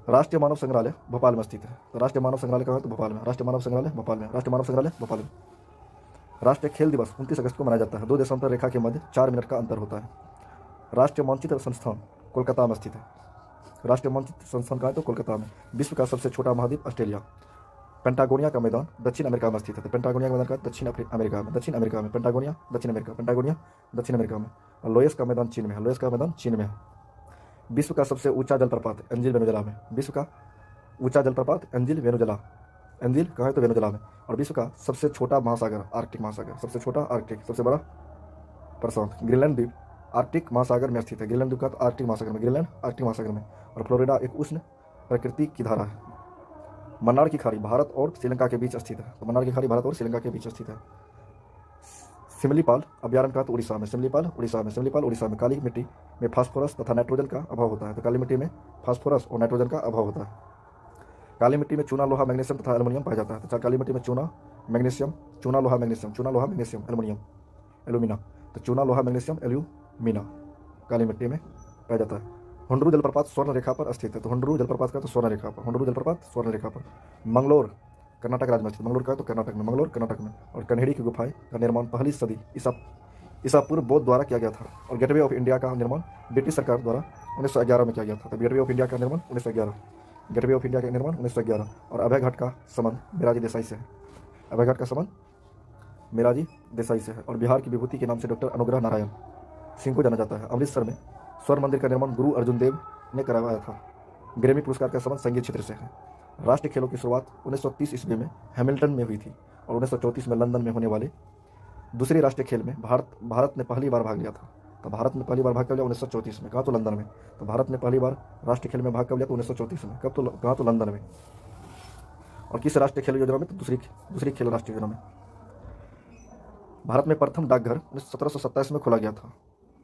राष्ट्रीय मानव संग्रहालय भोपाल में स्थित है। तो राष्ट्रीय मानव संग्रहालय कहाँ है, तो भोपाल में। राष्ट्रीय मानव संग्रहालय भोपाल में। राष्ट्रीय खेल दिवस 29 अगस्त को मनाया जाता है। 2 देशांतर रेखा के मध्य 4 मिनट का अंतर होता है। राष्ट्रीय मानचित्र संस्थान कोलकाता में स्थित है। राष्ट्रीय मानचित्र संस्थान कहाँ है, तो कोलकाता में। विश्व का सबसे छोटा महाद्वीप ऑस्ट्रेलिया। पेंटागोनिया का मैदान दक्षिण अमेरिका में स्थित है। तो पेंटागोनिया का मैदान का दक्षिण अमेरिका में। पेंटागोनिया दक्षिण अमेरिका में। और लोयस का मैदान चीन में है। विश्व का सबसे ऊंचा जलप्रपात एंजिल वेनेजुला में। विश्व का ऊंचा जलप्रपात एंजिल कहाँ है, तो वेनेजुला में। और विश्व का सबसे छोटा महासागर आर्कटिक महासागर। सबसे छोटा आर्कटिक, सबसे बड़ा प्रशांत। ग्रीनलैंड द्वीप आर्कटिक महासागर में स्थित है। ग्रीनलैंड द्वीप का आर्कटिक महासागर में। और फ्लोरिडा एक उष्ण प्रकृति की धारा है। मन्नार की खाड़ी भारत और श्रीलंका के बीच स्थित है। तो मन्नार की खाड़ी भारत और श्रीलंका के बीच स्थित है। सिमलीपाल अभ्यारण्य का, तो उड़ीसा में। सिमलीपाल उड़ीसा में। काली मिट्टी में फास्फोरस तथा नाइट्रोजन का अभाव होता है। तो काली मिट्टी में फास्फोरस और नाइट्रोजन का अभाव होता है। काली मिट्टी में चूना, लोहा, मैग्नीशियम तथा एल्युमिनियम पाया जाता है। तो काली मिट्टी में चूना, लोहा, मैग्नीशियम, एल्यूमिना। तो चूना, लोहा, मैग्नीशियम, एल्यूमिना काली मिट्टी में पाया जाता है। हुंडरू जलप्रपात स्वर्ण रेखा पर स्थित है। तो हुंडरू जलप्रपात का, तो स्वर्ण रेखा पर। मंगलोर कर्नाटक राज्य में स्थित। मंगलोर का, तो कर्नाटक में। और कन्हेरी की गुफाएं का निर्माण पहली सदी ईसा पूर्व बौद्ध द्वारा किया गया था। और गेटवे ऑफ इंडिया का निर्माण ब्रिटिश सरकार द्वारा 1911 में किया गया था। तो गेटवे ऑफ इंडिया का निर्माण 1911। और अभय घाट का संबंध मिराजी देसाई से है। और बिहार की विभूति के नाम से डॉक्टर अनुग्रह नारायण सिंह को जाना जाता है। अमृतसर में स्वर्ण मंदिर का निर्माण गुरु अर्जुन देव ने करवाया था। ग्रैमी पुरस्कार का संबंध संगीत क्षेत्र से है। राष्ट्रीय खेलों की शुरुआत 1930 ईस्वी में हैमिल्टन में हुई थी। और 1934 में लंदन में होने वाले दूसरे राष्ट्रीय खेल में भारत ने पहली बार भाग लिया था। तो भारत ने पहली बार भाग कर लिया 1934 में। कहाँ, तो लंदन में। तो भारत ने पहली बार राष्ट्रीय खेल में भाग कर लिया तो 1934 में। कहाँ, तो लंदन में। और किस राष्ट्रीय खेल योजना में? तो दूसरी खेल राष्ट्रीय योजना में। भारत में प्रथम डाकघर 1727 में खोला गया था।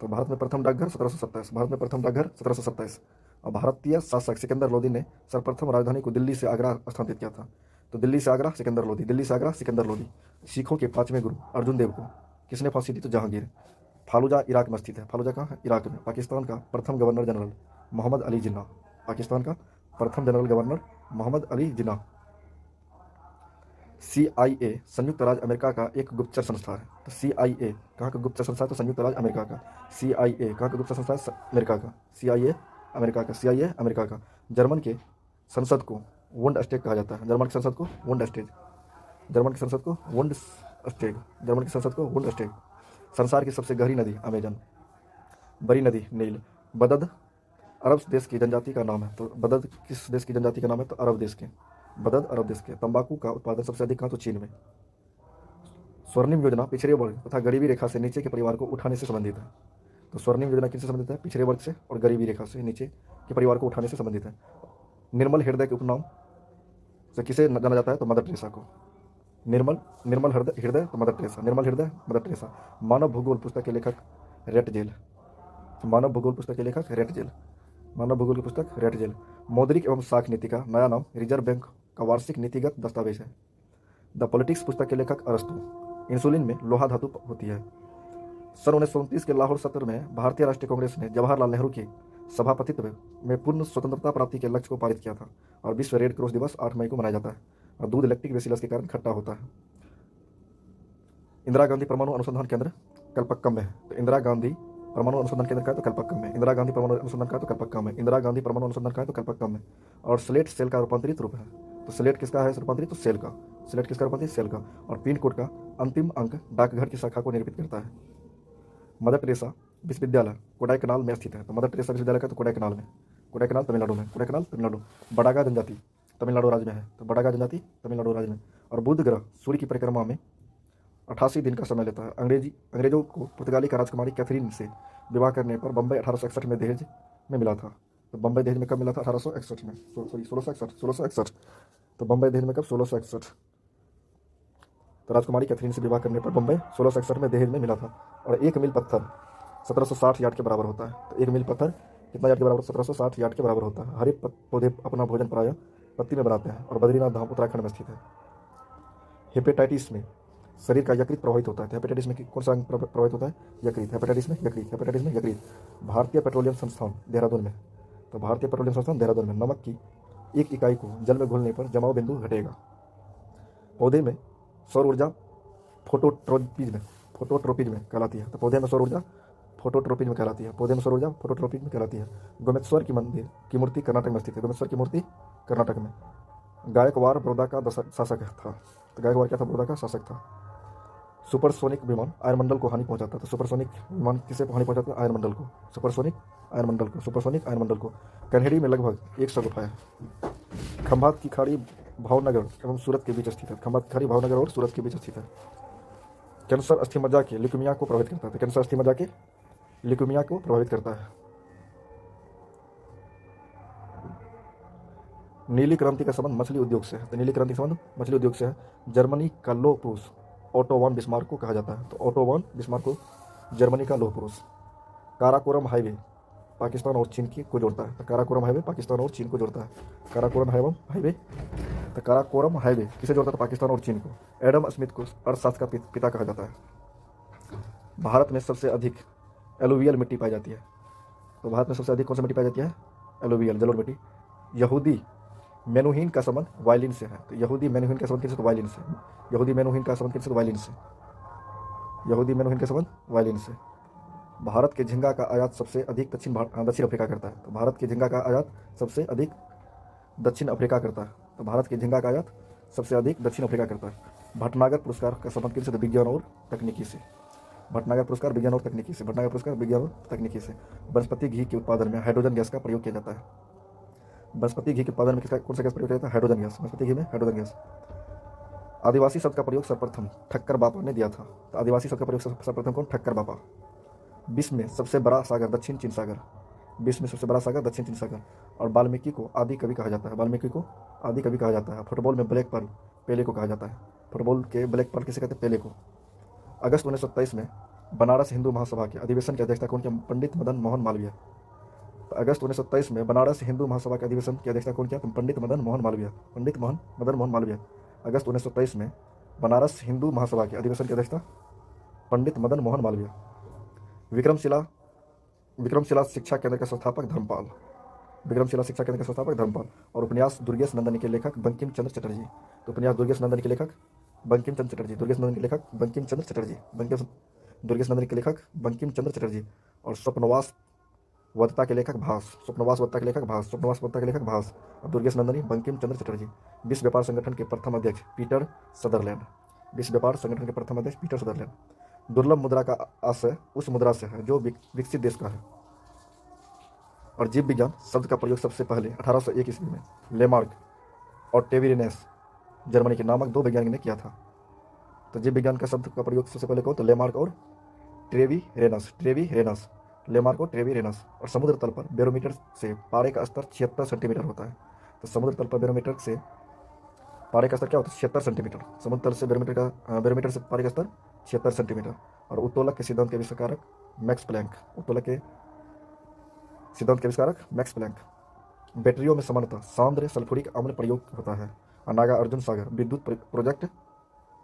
तो भारत में प्रथम डाकघर 1727, भारत में प्रथम डाकघर 1727। और भारतीय शासक सिकंदर लोदी ने सर्वप्रथम राजधानी को दिल्ली से आगरा स्थानांतरित किया था। तो दिल्ली से आगरा सिकंदर लोदी, दिल्ली से आगरा सिकंदर लोदी। सिखों के 5वें गुरु अर्जुन देव को किसने फांसी दी? तो जहांगीर। फालूजा इराक में स्थित है। फालूजा कहाँ है? इराक में। पाकिस्तान का प्रथम गवर्नर जनरल मोहम्मद अली जिन्ना। पाकिस्तान का प्रथम general governor Mohammad Ali Jinnah. CIA संयुक्त राज्य अमेरिका का एक गुप्तचर संस्था है। तो CIA कहाँ का गुप्तचर संस्था है? तो संयुक्त राज्य अमेरिका का। CIA कहाँ का गुप्तचर संस्था है? अमेरिका का। CIA अमेरिका का। CIA अमेरिका का। जर्मन के संसद को वुंड स्टेग कहा जाता है। जर्मन की संसद को वुंड स्टेग। जर्मन की संसद को वुंड स्टेग। जर्मन की संसद को वुंड स्टेग। संसार की सबसे गहरी नदी अमेजन। बड़ी नदी नील। बदद अरब देश की जनजाति का नाम है। तो बदद किस देश की जनजाति का नाम है? तो अरब देश के। बदद अरब देश के। तंबाकू का उत्पादन सबसे अधिक कहाँ? तो चीन में। स्वर्णिम योजना पिछड़े वर्ग तथा गरीबी रेखा से नीचे के परिवार को उठाने से संबंधित है। तो स्वर्णिम योजना किससे संबंधित है? पिछड़े वर्ग से और गरीबी रेखा से नीचे के परिवार को उठाने से संबंधित है। निर्मल हृदय के उपनाम से किसे जाना जाता है? तो मदर टेरेसा को। निर्मल हृदय तो मदर टेरेसा। निर्मल हृदय मदर टेरेसा। मानव भूगोल पुस्तक के लेखक रेटजेल। मानव भूगोल पुस्तक के लेखक रेटजेल। मानव भूगोल की पुस्तक रेटजेल। मौद्रिक एवं साख नीति का नया नाम रिजर्व बैंक का वार्षिक नीतिगत दस्तावेज है। द पॉलिटिक्स पुस्तक के लेखक अरस्तु। इंसुलिन में लोहा धातु होती है। सन 1929 के लाहौर सत्र में भारतीय राष्ट्रीय कांग्रेस ने जवाहरलाल नेहरू के सभापतित्व में पूर्ण स्वतंत्रता प्राप्ति के लक्ष्य को पारित किया था। और विश्व रेड क्रॉस दिवस 8 मई को मनाया जाता है। और दूध लैक्टिक बेसिलस के कारण खट्टा होता है। इंदिरा गांधी परमाणु अनुसंधान केंद्र कलपक्कम में है। तो इंदिरा गांधी परमाणु अनुसंधान केंद्र का है? तो कलपक्कम में। इंदिरा गांधी परमाणु अनुसंधान का है? तो कलपक्कम में। इंदिरा गांधी परमाणु अनुसंधान का है? तो कलपक्कम में। और स्लेट सेल का रूपांतरित रूप है। तो स्लेट किसका है रूपांतरित? तो सेल का। स्लेट किसका रूपांतरित? सेल का। और पिन कोड का अंतिम अंक डाकघर की शाखा को निरूपित करता है। मदर टेरेसा विश्वविद्यालय कोडाईकनाल में स्थित है। तो मदर टेरेसा विश्वविद्यालय का तो कोडाईकनाल में। कोडाईकनाल तमिलनाडु में। कोडाईकनाल तमिलनाडु। बडागा जनजाति तमिलनाडु राज्य में है। तो बडागा जनजाति तमिलनाडु राज्य में। और बुध ग्रह सूर्य की परिक्रमा में 88 दिन का समय लेता है। अंग्रेजों को पुर्तगाली का राजकुमारी कैथरीन से विवाह करने पर बम्बई 1861 में दहेज में मिला था। तो बम्बई दहेज में कब मिला था? 1861 में। सॉरी 1661। तो बम्बई दहेज में कब? 1661। तो राजकुमारी कैथरीन से विवाह करने पर बम्बई 1661 में दहेज में मिला था। और 1 मील पत्थर 1760 यार्ड के बराबर होता है। तो 1 मील पत्थर कितना यार्ड के बराबर? 1760 यार्ड के बराबर होता है। हर एक पौधे अपना भोजन प्रायः पत्ती में बनाते हैं। और बद्रीनाथ धाम उत्तराखंड में स्थित है। हेपेटाइटिस में शरीर का यकृत प्रभावित होता है। तो हेपेटाइटिस में कौन सा अंग प्रभावित होता है? यकृत। हेपेटाइटिस में यकृत। हेपेटाइटिस में यकृत। भारतीय पेट्रोलियम संस्थान देहरादून में। तो भारतीय पेट्रोलियम संस्थान देहरादून में नमक की 1 इकाई को जल में घुलने पर जमाव बिंदु घटेगा। पौधे में सौर ऊर्जा फोटोट्रोपिज में कहलाती है। तो पौधे में सौर ऊर्जा फोटोट्रोपिज में कहलाती है। पौधे में सौर ऊर्जा फोटोट्रोपिज में कहलाती है। गोमेश्वर की मंदिर की मूर्ति कर्नाटक में स्थित है। गोमेश्वर की मूर्ति कर्नाटक में। गायकवाड़ बड़ौदा का शासक था। तो गायकवाड़ क्या था? बड़ौदा का शासक था। सुपरसोनिक विमान आयरमंडल को हानि पहुंचाता है। तो सुपरसोनिक विमान किसे हानि पहुंचाता है? आयरमंडल को। सुपरसोनिक आयरमंडल को। कन्हेरी में लगभग 100 गुफाएं। खंभात की खाड़ी भावनगर एवं सूरत के बीच स्थित है। खंभात की खाड़ी भावनगर और सूरत के बीच स्थित है। कैंसर अस्थि मज्जा के ल्यूकेमिया को प्रभावित करता है। तो कैंसर अस्थि मज्जा के ल्यूकेमिया को प्रभावित करता है। नीली क्रांति का संबंध मछली उद्योग से है। तो नीली क्रांति का संबंध मछली उद्योग से है। जर्मनी का लौह पुरुष ओटो वॉन बिस्मार्क को कहा जाता है। तो ओटो वॉन बिस्मार्क को जर्मनी का लौह पुरुष। काराकोरम हाईवे पाकिस्तान और चीन को जोड़ता है। तो काराकोरम हाईवे पाकिस्तान और चीन को जोड़ता है। काराकोरम हाईवे तो काराकोरम हाईवे किसे जोड़ता है? पाकिस्तान और चीन को। एडम स्मिथ को अर्थशास्त्र का पिता कहा जाता है। भारत में सबसे अधिक एलुवियल मिट्टी पाई जाती है। तो भारत में सबसे अधिक कौन सी मिट्टी पाई जाती है? एलुवियल जलोढ़ मिट्टी। यहूदी मेनुहीन का संबंध वायलिन से है। तो यहूदी मेनुहीन का संबंध किससे? तो वायलिन से। यहूदी मेनुहीन का संबंध किससे? तो वायलिन से। यहूदी मेनुहीन का संबंध वायलिन से। भारत के झींगा का आयात सबसे अधिक दक्षिण अफ्रीका करता है। तो भारत के झींगा का आयात सबसे अधिक दक्षिण अफ्रीका करता है। तो भारत के झींगा का आयात सबसे अधिक दक्षिण अफ्रीका करता है। भटनागर पुरस्कार का संबंध किससे? तो विज्ञान और तकनीकी से। भटनागर पुरस्कार विज्ञान और तकनीकी से। भटनागर पुरस्कार विज्ञान और तकनीकी से। वनस्पति घी के उत्पादन में हाइड्रोजन गैस का प्रयोग किया जाता है। वनस्पति घी के उत्पादन में कौन सा गैस प्रयोग किया जाता है? Hydrogen gas. वनस्पति घी में हाइड्रोजन गैस। आदिवासी शब्द का प्रयोग सर्वप्रथम ठक्कर बापा ने दिया था। तो आदिवासी शब्द का प्रयोग सर्वप्रथम कौन? ठक्कर बापा। विश्व में सबसे बड़ा सागर दक्षिण चीन सागर। विश्व में सबसे बड़ा सागर दक्षिण चीन सागर। और वाल्मीकि को आदि कवि कहा जाता है, वाल्मीकि को आदि कवि कहा जाता है। फुटबॉल में ब्लैक पर्ल पेले को कहा जाता है, फुटबॉल के ब्लैक पर्ल किसे कहते हैं? पेले को। अगस्त 1927 में बनारस हिंदू महासभा के अधिवेशन की अध्यक्षता कौन किया? पंडित मदन मोहन मालवीय। तो अगस्त 1927 में बनारस हिंदू महासभा के अधिवेशन की अध्यक्षता कौन किया? पंडित मदन मोहन मालवीय, मदन मोहन मालवीय। अगस्त 1927 में बनारस हिंदू महासभा के अधिवेशन की अध्यक्षता पंडित मदन मोहन मालवीय। विक्रमशिला विक्रमशिला शिक्षा केंद्र के संस्थापक धर्मपाल, विक्रमशिला शिक्षा केंद्र के संस्थापक धर्मपाल। और उपन्यास दुर्गेश नंदनी के लेखक बंकिम चंद्र चटर्जी। तो उपन्यास दुर्गेश नंदनी के लेखक बंकिम चंद्र चटर्जी, दुर्गेश नंदन के लेखक बंकिम चंद्र चटर्जी, दुर्गेश नंदन के लेखक बंकिम चंद्र चटर्जी। और स्वप्नवास वदता के लेखक भास, स्वप्नवास वदता के लेखक भास, स्वप्नवास वदता के लेखक भास। और दुर्गेश नंदनी बंकिम चंद्र चटर्जी। विश्व व्यापार संगठन के प्रथम अध्यक्ष पीटर सदरलैंड, विश्व व्यापार संगठन के प्रथम अध्यक्ष पीटर सदरलैंड। दुर्लभ मुद्रा का आशय उस मुद्रा से है जो विकसित देश का है। और जीव विज्ञान शब्द का प्रयोग सबसे पहले 1801 ईस्वी में लेमार्क और टेविरेनेस जर्मनी के नामक दो वैज्ञानिक ने किया था। तो जीव विज्ञान का शब्द का प्रयोग सबसे पहले कहो तो लेमार्क और ट्रेवी रेनस, लेमार्क और ट्रेवी रेनस। और समुद्र तल पर बैरोमीटर से पारे का स्तर 76 सेंटीमीटर होता है। तो समुद्र तल पर बैरोमीटर से पारे का स्तर क्या होता है? 76 सेंटीमीटर। समुद्र तल से बैरोमीटर से पारे का स्तर 76 सेंटीमीटर। और उत्तोलक के सिद्धांत के आविष्कारक मैक्स प्लैंक, उत्तोलक के सिद्धांत के आविष्कारक मैक्स प्लैंक। बैटरियों में सामान्यतः सांद्र सल्फ्यूरिक अम्ल प्रयोग होता है। और नागार्जुन सागर विद्युत प्रोजेक्ट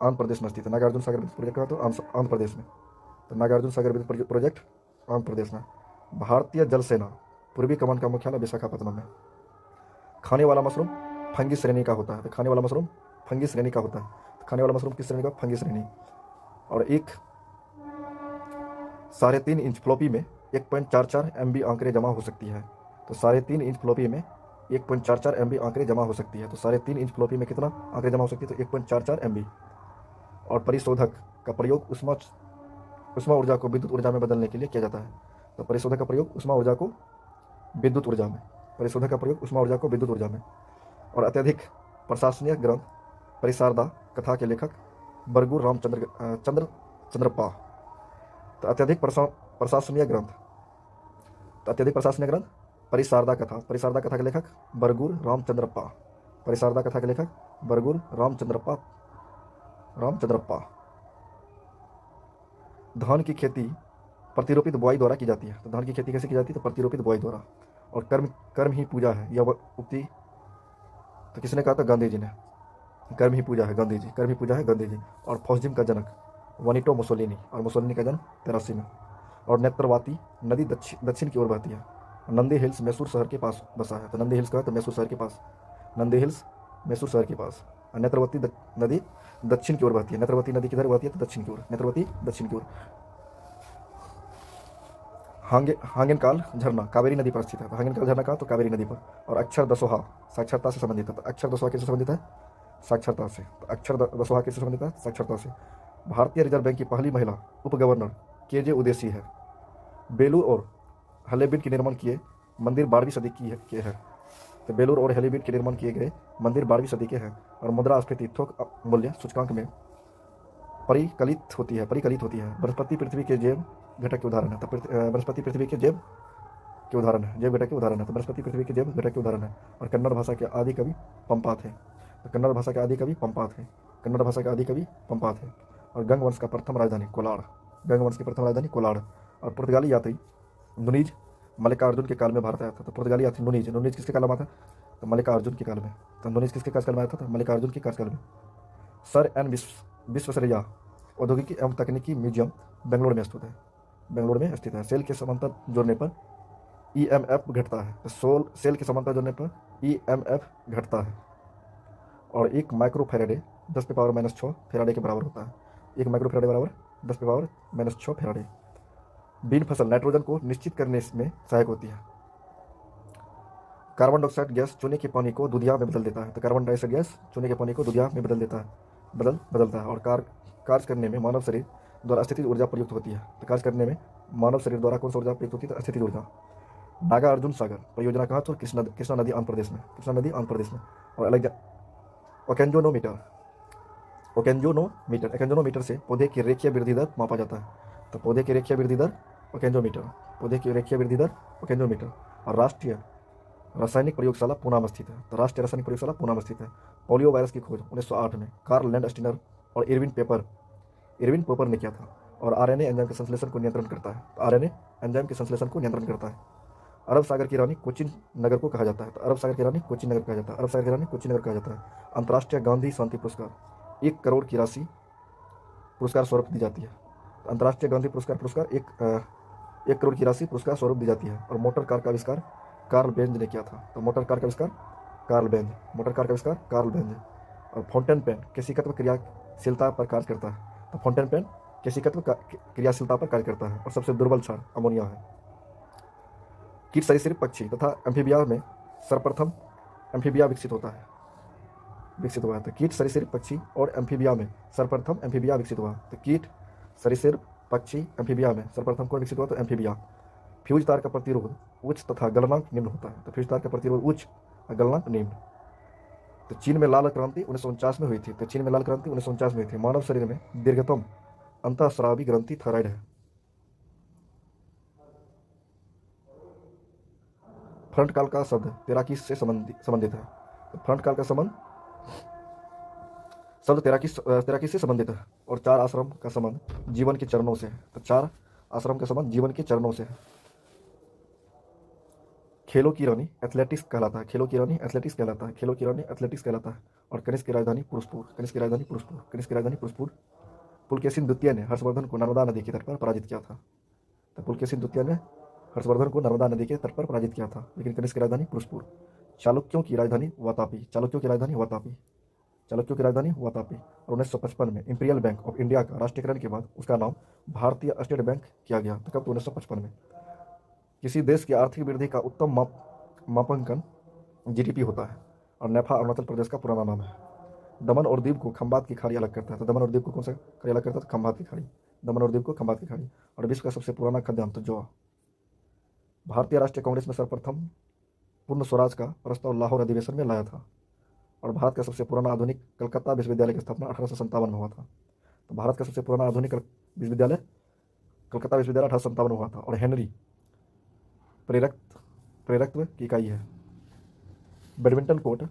आंध्र प्रदेश में स्थित है। नागार्जुन सागर विद्युत प्रोजेक्ट कहाँ? तो आंध्र प्रदेश में। तो नागार्जुन सागर विद्युत प्रोजेक्ट आंध्र प्रदेश में। भारतीय जल सेना पूर्वी कमान का मुख्यालय विशाखापत्तनम में। खाने वाला मशरूम फंगी श्रेणी का होता है। तो खाने वाला मशरूम फंगी श्रेणी का होता है। तो खाने वाला मशरूम किस श्रेणी का? फंगी श्रेणी। और एक 3.5 इंच फ्लॉपी में 1.44 MB आंकड़े जमा हो सकती है। तो 3.5 इंच फ्लॉपी में 1.44 MB आंकड़े जमा हो सकती है। तो 3.5 इंच फ्लॉपी में कितना आंकड़े जमा हो सकती है? तो 1.44 MB। और परिशोधक का प्रयोग उष्मा ऊर्जा को विद्युत ऊर्जा में बदलने के लिए किया जाता है। तो परिशोधक का प्रयोग उष्मा ऊर्जा को विद्युत ऊर्जा में, परिशोधक का प्रयोग उष्मा ऊर्जा को विद्युत ऊर्जा में। और अत्यधिक प्रशंसनीय ग्रंथ परिसारदा कथा के लेखक बरगूर चंद्रप्पा। तो अत्यधिक प्रशंसनीय ग्रंथ परिसारदा कथा के लेखक बरगूर रामचंद्रप्पा, परिसारदा कथा के लेखक बरगूर रामचंद्रप्पा। धान की खेती प्रतिरोपित बुआई द्वारा की जाती है। तो धान की खेती कैसे की जाती है? तो प्रतिरोपित बुआई द्वारा। और कर्म ही पूजा है, यह उक्ति तो किसने कहा था? गांधी जी ने। कर्म ही पूजा है गांधी जी। और फॉसिज्म का जनक वनिटो मुसोलिनी, और मुसोलिनी का जन्म 83 में। और नेत्रवती नदी दक्षिण की ओर बहती है। नंदी हिल्स मैसूर शहर के पास बसा है। तो नंदी हिल्स का तो मैसूर शहर के पास, नंदी हिल्स मैसूर शहर के पास। और नेत्रवती नदी दक्षिण की ओर बहती है। नेत्रवती नदी किधर बहती है? तो दक्षिण की ओर, नेत्रवती दक्षिण की ओर। हांगेनकाल झरना कावेरी नदी पर स्थित है। तो हांगेनकाल झरना कहाँ? तो कावेरी नदी पर। और अक्षर दसोहा साक्षरता से संबंधित है। तो अक्षर दसोहा किससे संबंधित है? साक्षरता से। तो अक्षर दसोहा किससे संबंधित है? साक्षरता से। भारतीय रिजर्व बैंक की पहली महिला उप गवर्नर KJ उदेसी है। बेलूर और हलेबीड के निर्माण किए मंदिर 12वीं सदी के हैं। तो बेलूर और हलेबीड के निर्माण किए गए मंदिर 12वीं सदी के हैं। और मुद्रास्फीति थोक मूल्य सूचकांक में परिकलित होती है। वनस्पति पृथ्वी के जैव घटक के उदाहरण है। तो वनस्पति पृथ्वी के जैव के उदाहरण है, जैव घटक के उदाहरण है। तो वनस्पति पृथ्वी के जैव घटक के उदाहरण है। और कन्नड़ भाषा के आदि कवि पंपात है। तो कन्नड़ भाषा के आदि कवि पंपात है। और गंग वंश का प्रथम राजधानी कोलाड़। और पुर्तगाली यात्री नुनीज मल्लिकार्जुन के काल में भारत आया था। तो पुर्तगाली यात्री नुनीज किसके काल में आया था? तो मल्लिकार्जुन के काल में। तो नुनीज किसके काल में आया था? तो मल्लिकार्जुन के काल में। सर एन विश्वेश्वरैया औद्योगिकी एवं तकनीकी म्यूजियम बेंगलोर में स्थित है। सेल के समांतर जोड़ने पर EMF घटता है। तो सेल के समांतर जोड़ने पर EMF घटता है। और 1 माइक्रोफैराडे 10⁻⁻6 फैराडे के बराबर होता है। 1 माइक्रोफैराडे बराबर 10⁻⁻6 फैराडे। बीन फसल नाइट्रोजन को निश्चित करने में सहायक होती है। कार्बन डाइऑक्साइड गैस चूने के पानी को दूधिया में बदल देता है। तो कार्बन डाइऑक्साइड गैस चूने के पानी को दूधिया में बदलता है। और कार्य करने में मानव शरीर द्वारा स्थितिज ऊर्जा प्रयुक्त होती है। तो कार्य करने में मानव शरीर द्वारा कौन सा ऊर्जा प्रयुक्त होती है? तो स्थितिज ऊर्जा। नागार्जुन सागर परियोजना कहाँ? तो कृष्णा नदी आंध्र प्रदेश में। और ओकेंजोनोमीटर से पौधे की रेखीय वृद्धि दर मापा जाता है। तो पौधे की रेखीय वृद्धि दर ओकेंजोमीटर, पौधे की रेखीय वृद्धि दर ओकेंजोमीटर। और राष्ट्रीय रासायनिक प्रयोगशाला पुणे में स्थित है, तो राष्ट्रीय रासायनिक प्रयोगशाला पुणे में स्थित है। पोलियो वायरस की खोज 1908 में कार्ल लैंडस्टीनर और इरविन पोपर ने किया था। और आरएनए एंजाइम के संश्लेषण को नियंत्रण करता है, तो आरएनए एंजाइम के संश्लेषण को नियंत्रण करता है। अरब सागर की रानी कोचिन नगर को कहा जाता है, तो अरब सागर की रानी कोचिन नगर कहा जाता है, अरब सागर की रानी कोचिन नगर कहा जाता है। अंतर्राष्ट्रीय गांधी शांति पुरस्कार 1 करोड़ की राशि पुरस्कार स्वरूप दी जाती है। तो अंतर्राष्ट्रीय गांधी पुरस्कार 1 करोड़ की राशि पुरस्कार स्वरूप दी जाती है। और मोटर कार का आविष्कार कार्ल बेंज ने किया था, तो मोटर कार का आविष्कार कार्ल बेंज। और फाउंटेन पेन केशिकत्व क्रियाशीलता पर कार्य करता है, तो फाउंटेन पेन केशिकत्व क्रियाशीलता पर कार्य करता है। और सबसे दुर्बल क्षार अमोनिया है। कीट सरीसृप पक्षी तथा एम्फीबिया में सर्वप्रथम एम्फीबिया विकसित हुआ है, तो कीट सरीसृप पक्षी और एम्फीबिया में सर्वप्रथम एम्फीबिया विकसित हुआ। तो कीट सरीसृप पक्षी एम्फीबिया में सर्वप्रथम कौन विकसित हुआ, तो एम्फीबिया। फ्यूज तार का प्रतिरोध उच्च तथा गलनांक निम्न होता है, तो फ्यूज तार का प्रतिरोध उच्च और गलनांक निम्न। तो चीन में लाल क्रांति 1949 में हुई थी, मानव शरीर में दीर्घतम अंतःस्रावी ग्रंथि थायराइड है। फ्रंट काल का शब्द तैराकी से संबंधित है, तो फ्रंट काल का शब्द तैराकी से संबंधित है। और 4 आश्रम का संबंध जीवन के चरणों से है, तो 4 आश्रम का संबंध जीवन के चरणों से है। खेलों की रानी एथलेटिक्स कहलाता है। और कनिष्क की राजधानी पुरुषपुर। पुलकेशिन द्वितीय ने हर्षवर्धन को नर्मदा नदी के तट पर पराजित किया था, तो पुलकेशिन द्वितीय ने हर्षवर्धन को नर्मदा नदी के तट पर पराजित किया था, लेकिन कनिष्क की राजधानी पुरुषपुर। चालुक्यों की राजधानी वातापी। और 1955 में इंपीरियल बैंक ऑफ इंडिया का राष्ट्रीयकरण के बाद उसका नाम भारतीय स्टेट बैंक किया गया, तो कब, तो 1955 में। किसी देश की आर्थिक वृद्धि का उत्तम मापांकन जीडीपी होता है। और नेफा अरुणाचल प्रदेश का पुराना नाम है। दमन और दीव को खंबात की खाड़ी अलग करता है, तो दमन और दीव को कौन सा खाड़ी अलग करता है, तो खंबात की खाड़ी। और विश्व का सबसे पुराना खाद्यान्न तो जौ। भारतीय राष्ट्रीय कांग्रेस में सर्वप्रथम पूर्ण स्वराज का प्रस्ताव लाहौर अधिवेशन में लाया था। और भारत का सबसे पुराना आधुनिक कलकत्ता विश्वविद्यालय की स्थापना 1857 में हुआ था, तो भारत का सबसे पुराना आधुनिक विश्वविद्यालय कलकत्ता विश्वविद्यालय 1857 में हुआ था। और हेनरी प्रेरकत्व की इकाई है। बैडमिंटन कोर्ट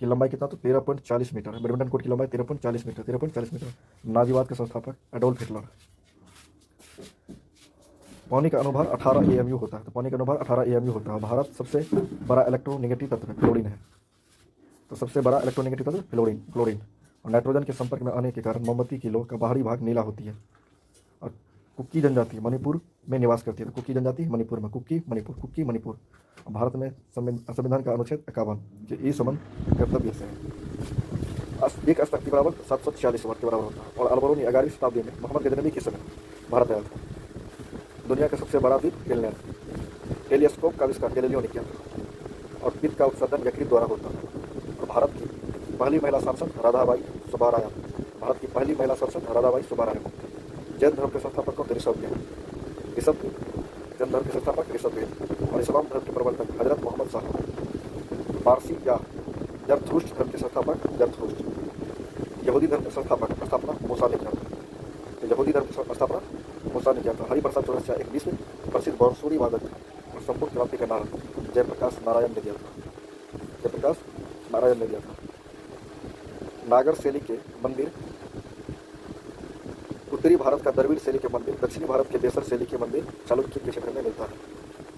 की लंबाई कितना, तो 13.40 मीटर है। बैडमिंटन कोर्ट की लंबाई 13.40 मीटर। नाजीवाद के संस्थापक एडोल्फ हिटलर। पानी का अनुभार 18 AMU होता है, तो पानी का अनुभार 18 AMU होता है। भारत सबसे बड़ा इलेक्ट्रोनेगेटिव तत्व फ्लोरीन है, तो सबसे बड़ा इलेक्ट्रोनेगेटिव तत्व फ्लोरीन। और नाइट्रोजन के संपर्क में आने के कारण मोमबत्ती की लौ का बाहरी भाग नीला होती है। और कुकी जनजाति मणिपुर में निवास करती है, तो कुकी जनजाति मणिपुर में, कुकी मणिपुर। भारत में संविधान का अनुच्छेद 51 कि ई संबंध कर्तव्य से है। एक अस्तक के बराबर 746 वाट के बराबर होता है। और अल्बरूनी 11वीं शताब्दी में मोहम्मद गजनबी के समय भारत आया था। दुनिया का सबसे बड़ा द्वीप ग्रीनलैंड। टेलीस्कोप का आविष्कार गैलीलियो ने किया था। और पित्त का उत्सर्जन यकृत द्वारा होता है। और भारत की पहली महिला सांसद राधाबाई सुब्बारायण। जैन धर्म के संस्थापक कौन थे, ऋषभदेव। जैन धर्म के संस्थापक ऋषभदेव। और इस्लाम धर्म के प्रवर्तक हजरत मोहम्मद साहब। पारसी या जरथुष्ट धर्म के संस्थापक जरथुष्ट। यहूदी धर्म के स्थापना मूसा ने किया था। हरिप्रसाद चौरसिया एक विश्व प्रसिद्ध बांसुरी वादक और संपूर्ण क्रांति का नारक जयप्रकाश नारायण ने दिया था। नागर शैली के मंदिर, उत्तरी भारत का द्रविड़ शैली के मंदिर, दक्षिणी भारत के बेसर शैली के मंदिर चालुक्य के क्षेत्र में मिलता है।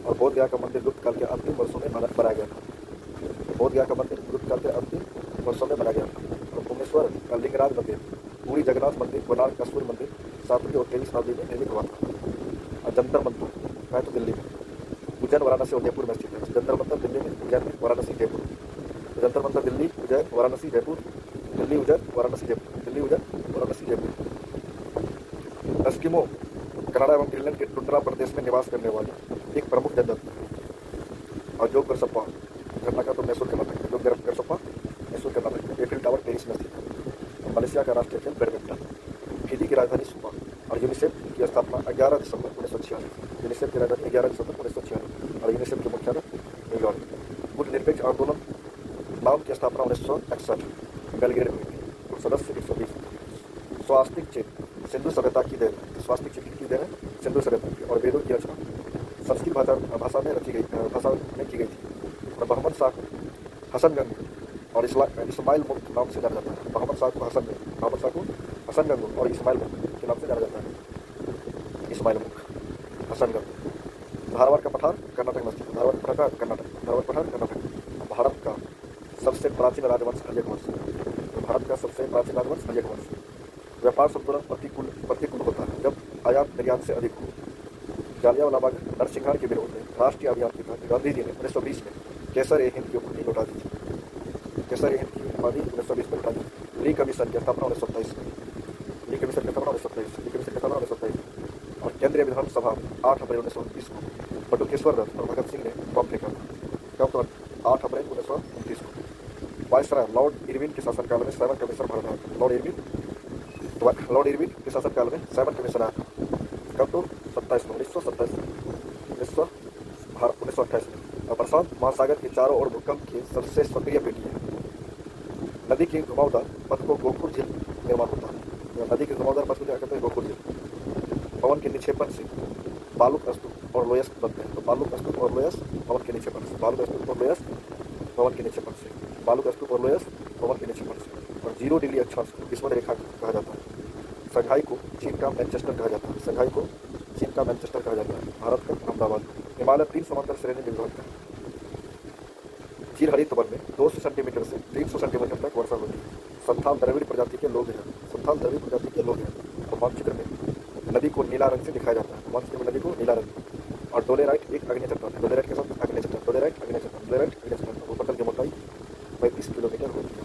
और बोध गया का मंदिर गुप्त काल के अंतिम वर्षों में बनाया गया था। और भुवनेश्वर का लिंगराज मंदिर, पूरी जगन्नाथ मंदिर, बनारस का सूर्य मंदिर 7वीं और 13वीं शताब्दी में निर्मित हुआ था। और जंतर मंतर है तो दिल्ली में, उज्जैन, वाराणसी और जयपुर में स्थित है। जंतर मंतर दिल्ली में, उज्जैन में, वाराणसी, जयपुर। जंतर मंतर दिल्ली, उज्जैन, वाराणसी, जयपुर। एस्किमो कनाडा एवं ग्रीनलैंड के टुंड्रा प्रदेश में निवास करने वाली एक प्रमुख जनजाति है। और जो गरसप्पा घटना का तो मैसूर कर्नाटक है। एफिल टावर पेरिस में स्थित है। मलेशिया का राष्ट्रीय खेल बैडमिंटन। फिजी की राजधानी सुपा। और यूनिसेफ की स्थापना 11 दिसंबर 1946। और यूनिसेफ के मुख्यालय न्यूयॉर्क। गुट निरपेक्ष आंदोलन नाम की स्थापना 1961 बेलग्रेड में हुई थी। सदस्य 120। स्वास्तिक चिन्ह सिंधु सभ्यता की देन है। स्वास्तिक चिन्ह की देन है सिंधु सभ्यता की। और वेदों की रचना संस्कृत भाषा में की गई थी। और मोहम्मद शाह को हसन गंग और इस्माइल मुल्क नाम से जाना जाता है। मोहम्मद शाह को हसन गंग और इस्माइल मुल्क के नाम से जाना जाता है। इस्माइल मुल्क, हसन गंग। धारवाड़ का पठार कर्नाटक में स्थित। धारवाड़ का पठार कर्नाटक। भारत का सबसे प्राचीन राजवंश अजय वंश। भारत का सबसे प्राचीन राजवंश अजय वंश। व्यापार संतुलन प्रतिकूल होता है जब आयात निर्यात से अधिक हो। जालियांवाला बाग नरसंहार के विरोध में राष्ट्रीय अभियान के तहत गांधी जी ने 1920 में केसर ए हिंद की उपाधि लौटा दी थी। केसर ए हिंद की उपाधि 1920 में लौटा दी। ली कमीशन की स्थापना 1927 में। ली कमीशन की स्थापना 1927। और केंद्रीय विधानसभा 8 अप्रैल 1929 को बटुकेश्वर दत्त और भगत सिंह ने बम फेंका था। कब? 8 अप्रैल 1929 को। वायसराय लॉर्ड इरविन के शासनकाल में 7 कमीशन भारत आया। लॉर्ड इरविन के शासनकाल में 7 कमीशन आया। कब? तो 1928 में। प्रशांत महासागर के चारों ओर भूकंप की सबसे सक्रिय पेटी है। नदी के घुमावदार पथ को गोखुर झील निर्माण होता है। नदी के घुमावदार पथ को क्या कहते हैं? गोखुर झील। पवन के निक्षेपण से बालुक स्तूप और लोयस बनते हैं। तो बालुक स्तूप और लोयस पवन के निक्षेपण से। बालुक स्तूप और लोयस पवन के निक्षेपण से। बालुक स्तूप और लोयस पवन के निक्षेपण से। और 0 डिग्री अक्षांश को विषुवत रेखा कहा जाता है। संघाई को चीन का मैनचेस्टर कहा जाता है। संघाई को चीन का मैनचेस्टर कहा जाता है। भारत का अहमदाबाद। हिमालय 3 समांतर श्रेणी में विभाजित है। चीर हरित वन में 200 सेंटीमीटर से 300 सेंटीमीटर तक वर्षा होती है। संथाल द्रविड़ प्रजाति के लोग हैं। और मानचित्र में नदी को नीला रंग से दिखाया जाता है। मानचित्र में नदी को नीला रंग। और डोलेराइट एक अग्नि चट्टान है। डोलेराइट के साथ अग्नि चट्टान। डोलेराइट अग्नि चट्टान। भूपटल की मोटाई 35 किलोमीटर होती है।